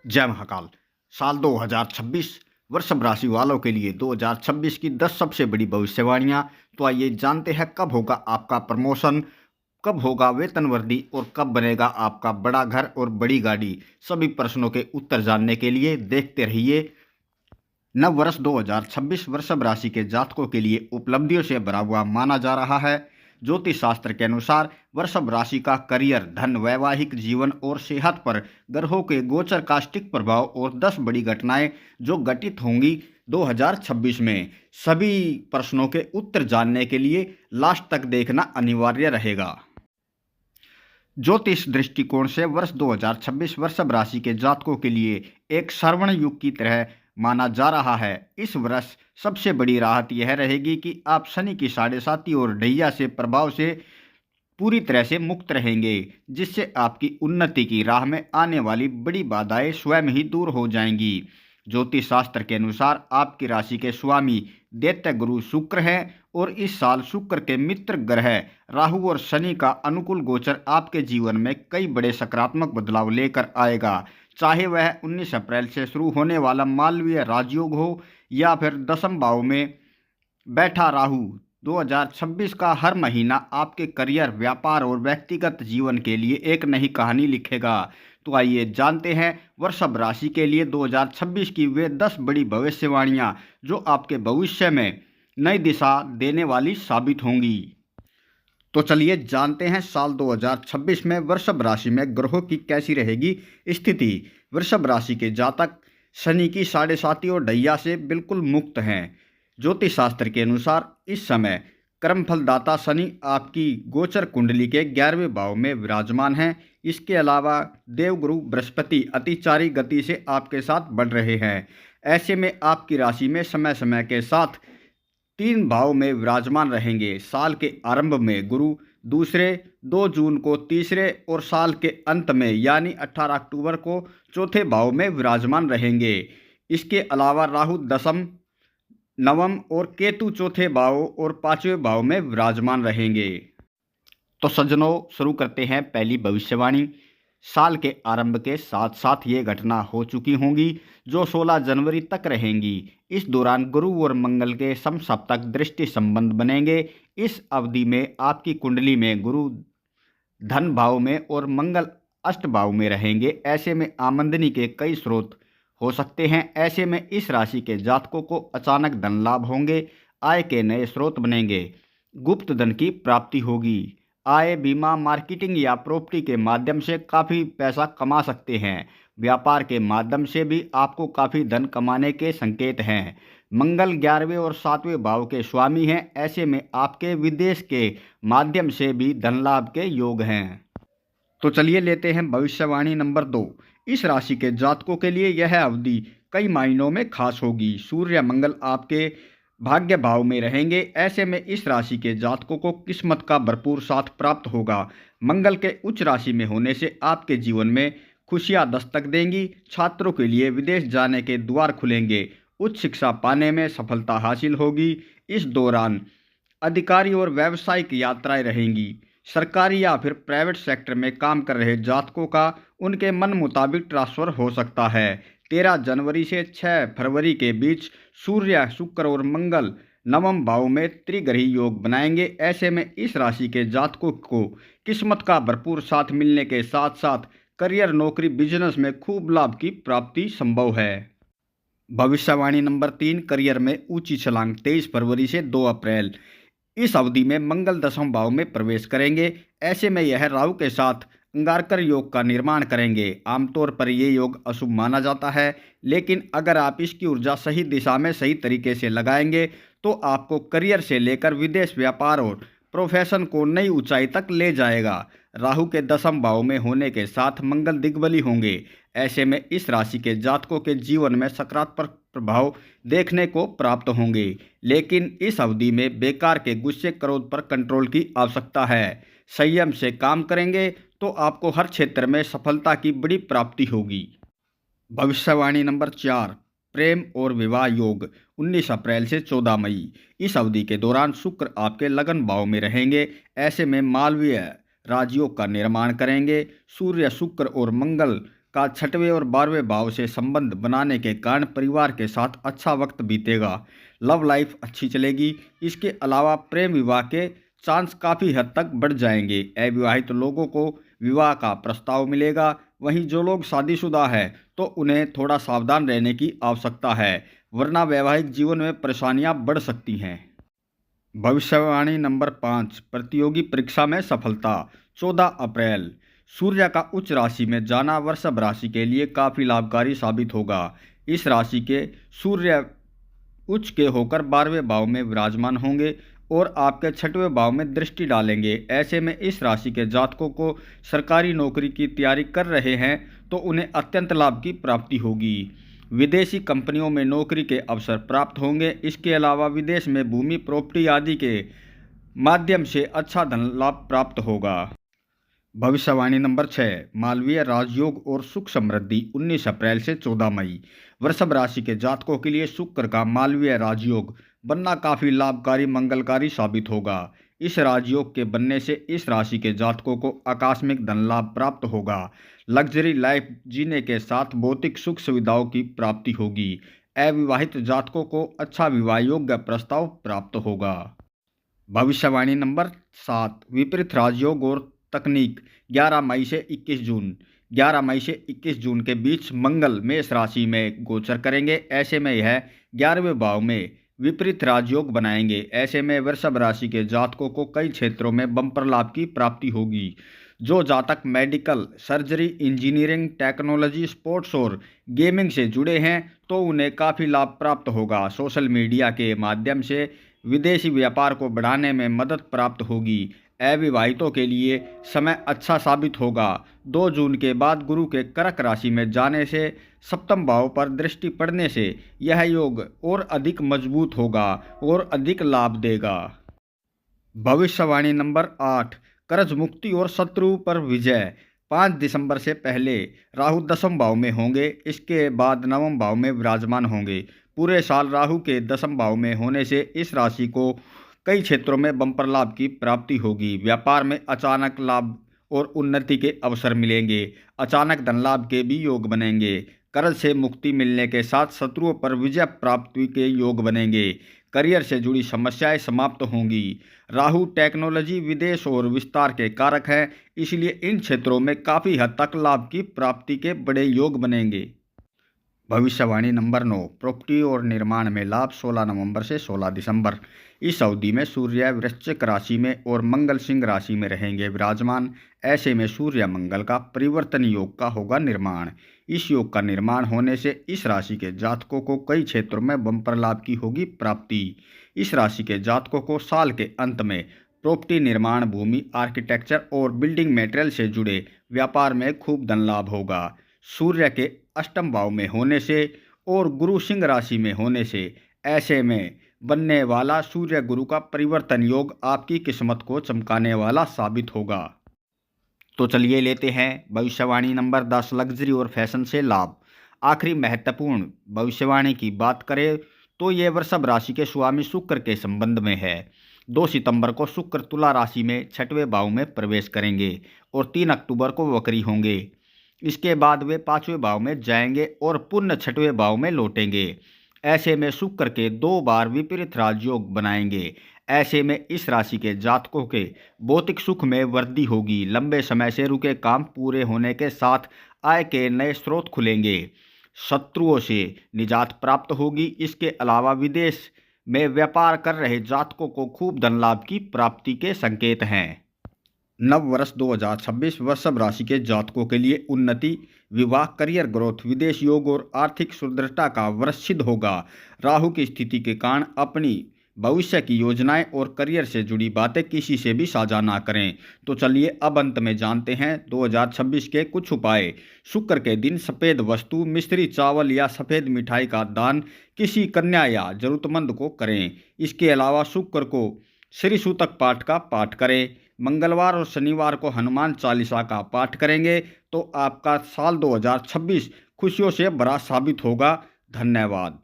जय महाकाल। साल 2026 वृषभ राशि वालों के लिए 2026 की 10 सबसे बड़ी भविष्यवाणियां। तो आइए जानते हैं कब होगा आपका प्रमोशन, कब होगा वेतन वृद्धि और कब बनेगा आपका बड़ा घर और बड़ी गाड़ी। सभी प्रश्नों के उत्तर जानने के लिए देखते रहिए। नव वर्ष 2026 वृषभ राशि के जातकों के लिए उपलब्धियों से भरा हुआ माना जा रहा है। ज्योतिष शास्त्र के अनुसार वृषभ राशि का करियर, धन, वैवाहिक जीवन और सेहत पर ग्रहों के गोचर का स्टिक प्रभाव और 10 बड़ी घटनाएं जो घटित होंगी 2026 में। सभी प्रश्नों के उत्तर जानने के लिए लास्ट तक देखना अनिवार्य रहेगा। ज्योतिष दृष्टिकोण से वर्ष 2026 वृषभ राशि के जातकों के लिए एक स्वर्ण युग की तरह माना जा रहा है। इस वर्ष सबसे बड़ी राहत यह रहेगी कि आप शनि की 7.5 और ढैया से प्रभाव से पूरी तरह से मुक्त रहेंगे, जिससे आपकी उन्नति की राह में आने वाली बड़ी बाधाएं स्वयं ही दूर हो जाएंगी। ज्योतिष शास्त्र के अनुसार आपकी राशि के स्वामी दैत्य गुरु शुक्र हैं और इस साल शुक्र के मित्र ग्रह राहु और शनि का अनुकूल गोचर आपके जीवन में कई बड़े सकारात्मक बदलाव लेकर आएगा। चाहे वह 19 अप्रैल से शुरू होने वाला मालवीय राजयोग हो या फिर दसम भाव में बैठा राहु। 2026 का हर महीना आपके करियर, व्यापार और व्यक्तिगत जीवन के लिए एक नई कहानी लिखेगा। तो आइए जानते हैं वृषभ राशि के लिए 2026 की वे 10 बड़ी भविष्यवाणियां जो आपके भविष्य में नई दिशा देने वाली साबित होंगी। तो चलिए जानते हैं साल 2026 में वृषभ राशि में ग्रहों की कैसी रहेगी स्थिति। वृषभ राशि के जातक शनि की 7.5 और ढैया से बिल्कुल मुक्त हैं। ज्योतिष शास्त्र के अनुसार इस समय कर्मफलदाता शनि आपकी गोचर कुंडली के 11वें भाव में विराजमान हैं। इसके अलावा देवगुरु बृहस्पति अतिचारी गति से आपके साथ बढ़ रहे हैं। ऐसे में आपकी राशि में समय समय के साथ 3 भाव में विराजमान रहेंगे। साल के आरंभ में गुरु दूसरे, 2 जून को तीसरे और साल के अंत में यानी 18 अक्टूबर को चौथे भाव में विराजमान रहेंगे। इसके अलावा राहु दसम, नवम और केतु चौथे भाव और 5वें भाव में विराजमान रहेंगे। तो सज्जनों, शुरू करते हैं पहली भविष्यवाणी। साल के आरंभ के साथ साथ ये घटना हो चुकी होंगी जो 16 जनवरी तक रहेंगी। इस दौरान गुरु और मंगल के समसप्तक दृष्टि संबंध बनेंगे। इस अवधि में आपकी कुंडली में गुरु धन भाव में और मंगल अष्ट भाव में रहेंगे। ऐसे में आमदनी के कई स्रोत हो सकते हैं। ऐसे में इस राशि के जातकों को अचानक धन लाभ होंगे, आय के नए स्रोत बनेंगे, गुप्त धन की प्राप्ति होगी। आय, बीमा, मार्केटिंग या प्रॉपर्टी के माध्यम से काफ़ी पैसा कमा सकते हैं। व्यापार के माध्यम से भी आपको काफ़ी धन कमाने के संकेत हैं। मंगल 11वें और 7वें भाव के स्वामी हैं। ऐसे में आपके विदेश के माध्यम से भी धन लाभ के योग हैं। तो चलिए लेते हैं भविष्यवाणी नंबर 2। इस राशि के जातकों के लिए यह अवधि कई मायनों में खास होगी। सूर्य मंगल आपके भाग्य भाव में रहेंगे। ऐसे में इस राशि के जातकों को किस्मत का भरपूर साथ प्राप्त होगा। मंगल के उच्च राशि में होने से आपके जीवन में खुशियां दस्तक देंगी। छात्रों के लिए विदेश जाने के द्वार खुलेंगे। उच्च शिक्षा पाने में सफलता हासिल होगी। इस दौरान अधिकारी और व्यावसायिक यात्राएं रहेंगी। सरकारी या फिर प्राइवेट सेक्टर में काम कर रहे जातकों का उनके मन मुताबिक ट्रांसफर हो सकता है। 13 जनवरी से 6 फरवरी के बीच सूर्य, शुक्र और मंगल नवम भाव में त्रिग्रही योग बनाएंगे। ऐसे में इस राशि के जातकों को किस्मत का भरपूर साथ मिलने के साथ साथ करियर, नौकरी, बिजनेस में खूब लाभ की प्राप्ति संभव है। भविष्यवाणी नंबर 3। करियर में ऊंची छलांग 23 फरवरी से 2 अप्रैल। इस अवधि में मंगल दसम भाव में प्रवेश करेंगे। ऐसे में यह राहु के साथ अंगारकर योग का निर्माण करेंगे। आमतौर पर ये योग अशुभ माना जाता है, लेकिन अगर आप इसकी ऊर्जा सही दिशा में सही तरीके से लगाएंगे तो आपको करियर से लेकर विदेश, व्यापार और प्रोफेशन को नई ऊंचाई तक ले जाएगा। राहु के दसम भाव में होने के साथ मंगल दिग्बली होंगे। ऐसे में इस राशि के जातकों के जीवन में सकारात्मक प्रभाव देखने को प्राप्त होंगे, लेकिन इस अवधि में बेकार के गुस्से, क्रोध पर कंट्रोल की आवश्यकता है। संयम से काम करेंगे तो आपको हर क्षेत्र में सफलता की बड़ी प्राप्ति होगी। भविष्यवाणी नंबर 4। प्रेम और विवाह योग 19 अप्रैल से 14 मई। इस अवधि के दौरान शुक्र आपके लगन भाव में रहेंगे। ऐसे में मालवीय राजयोग का निर्माण करेंगे। सूर्य, शुक्र और मंगल का 6वें और 12वें भाव से संबंध बनाने के कारण परिवार के साथ अच्छा वक्त बीतेगा। लव लाइफ अच्छी चलेगी। इसके अलावा प्रेम विवाह के चांस काफ़ी हद तक बढ़ जाएंगे। अविवाहित लोगों को विवाह का प्रस्ताव मिलेगा। वहीं जो लोग शादीशुदा है तो उन्हें थोड़ा सावधान रहने की आवश्यकता है, वरना वैवाहिक जीवन में परेशानियां बढ़ सकती हैं। भविष्यवाणी नंबर 5, प्रतियोगी परीक्षा में सफलता। 14 अप्रैल। सूर्य का उच्च राशि में जाना वृषभ राशि के लिए काफ़ी लाभकारी साबित होगा। इस राशि के सूर्य उच्च के होकर 12वें भाव में विराजमान होंगे और आपके 6वें भाव में दृष्टि डालेंगे। ऐसे में इस राशि के जातकों को सरकारी नौकरी की तैयारी कर रहे हैं तो उन्हें अत्यंत लाभ की प्राप्ति होगी। विदेशी कंपनियों में नौकरी के अवसर प्राप्त होंगे। इसके अलावा विदेश में भूमि, प्रॉपर्टी आदि के माध्यम से अच्छा धन लाभ प्राप्त होगा। भविष्यवाणी नंबर 6, मालवीय राजयोग और सुख समृद्धि। 19 अप्रैल से 14 मई। वृषभ राशि के जातकों के लिए शुक्र का मालवीय राजयोग बनना काफ़ी लाभकारी मंगलकारी साबित होगा। इस राजयोग के बनने से इस राशि के जातकों को आकस्मिक धन लाभ प्राप्त होगा। लग्जरी लाइफ जीने के साथ भौतिक सुख सुविधाओं की प्राप्ति होगी। अविवाहित जातकों को अच्छा विवाह योग्य प्रस्ताव प्राप्त होगा। भविष्यवाणी नंबर 7, विपरीत राजयोग और तकनीक। 11 मई से 21 जून। 11 मई से 21 जून के बीच मंगल मेष राशि में गोचर करेंगे। ऐसे में यह 11वें भाव में विपरीत राजयोग बनाएंगे। ऐसे में वृषभ राशि के जातकों को कई क्षेत्रों में बम्पर लाभ की प्राप्ति होगी। जो जातक medical, surgery, engineering, technology, sports और गेमिंग से जुड़े हैं तो उन्हें काफ़ी लाभ प्राप्त होगा। सोशल मीडिया के माध्यम से विदेशी व्यापार को बढ़ाने में मदद प्राप्त होगी। अविवाहितों के लिए समय अच्छा साबित होगा। 2 जून के बाद गुरु के कर्क राशि में जाने से सप्तम भाव पर दृष्टि पड़ने से यह योग और अधिक मजबूत होगा और अधिक लाभ देगा। भविष्यवाणी नंबर 8, कर्ज मुक्ति और शत्रु पर विजय। 5 दिसंबर से पहले राहु 10वें भाव में होंगे। इसके बाद 9वें भाव में विराजमान होंगे। पूरे साल राहु के 10वें भाव में होने से इस राशि को कई क्षेत्रों में बम्पर लाभ की प्राप्ति होगी। व्यापार में अचानक लाभ और उन्नति के अवसर मिलेंगे। अचानक धन लाभ के भी योग बनेंगे। कर्ज से मुक्ति मिलने के साथ शत्रुओं पर विजय प्राप्ति के योग बनेंगे। करियर से जुड़ी समस्याएं समाप्त होंगी। राहु टेक्नोलॉजी, विदेश और विस्तार के कारक हैं, इसलिए इन क्षेत्रों में काफ़ी हद तक लाभ की प्राप्ति के बड़े योग बनेंगे। भविष्यवाणी नंबर 9, प्रॉपर्टी और निर्माण में लाभ। 16 नवंबर से 16 दिसंबर। इस अवधि में सूर्य वृश्चिक राशि में और मंगल सिंह राशि में रहेंगे विराजमान। ऐसे में सूर्य मंगल का परिवर्तन योग का होगा निर्माण। इस योग का निर्माण होने से इस राशि के जातकों को कई क्षेत्रों में बम्पर लाभ की होगी प्राप्ति। इस राशि के जातकों को साल के अंत में प्रॉपर्टी, निर्माण, भूमि, आर्किटेक्चर और बिल्डिंग मटेरियल से जुड़े व्यापार में खूब धन लाभ होगा। सूर्य के अष्टम भाव में होने से और गुरु सिंह राशि में होने से ऐसे में बनने वाला सूर्य गुरु का परिवर्तन योग आपकी किस्मत को चमकाने वाला साबित होगा। तो चलिए लेते हैं भविष्यवाणी नंबर 10, लग्जरी और फैशन से लाभ। आखिरी महत्वपूर्ण भविष्यवाणी की बात करें तो ये वृषभ राशि के स्वामी शुक्र के संबंध में है। 2 सितंबर को शुक्र तुला राशि में 6वें भाव में प्रवेश करेंगे और 3 अक्टूबर को वक्री होंगे। इसके बाद वे 5वें भाव में जाएंगे और पुनः 6वें भाव में लौटेंगे। ऐसे में शुक्र के 2 बार विपरीत राजयोग बनाएंगे। ऐसे में इस राशि के जातकों के भौतिक सुख में वृद्धि होगी। लंबे समय से रुके काम पूरे होने के साथ आय के नए स्रोत खुलेंगे। शत्रुओं से निजात प्राप्त होगी। इसके अलावा विदेश में व्यापार कर रहे जातकों को खूब धन लाभ की प्राप्ति के संकेत हैं। नव वर्ष 2026 वृषभ राशि के जातकों के लिए उन्नति, विवाह, करियर ग्रोथ, विदेश योग और आर्थिक सुदृढ़ता का वर्ष सिद्ध होगा। राहु की स्थिति के कारण अपनी भविष्य की योजनाएं और करियर से जुड़ी बातें किसी से भी साझा ना करें। तो चलिए अब अंत में जानते हैं 2026 के कुछ उपाय। शुक्र के दिन सफ़ेद वस्तु, मिश्री चावल या सफ़ेद मिठाई का दान किसी कन्या या जरूरतमंद को करें। इसके अलावा शुक्र को श्री सूतक पाठ का पाठ करें। मंगलवार और शनिवार को हनुमान चालीसा का पाठ करेंगे तो आपका साल 2026 खुशियों से भरा साबित होगा। धन्यवाद।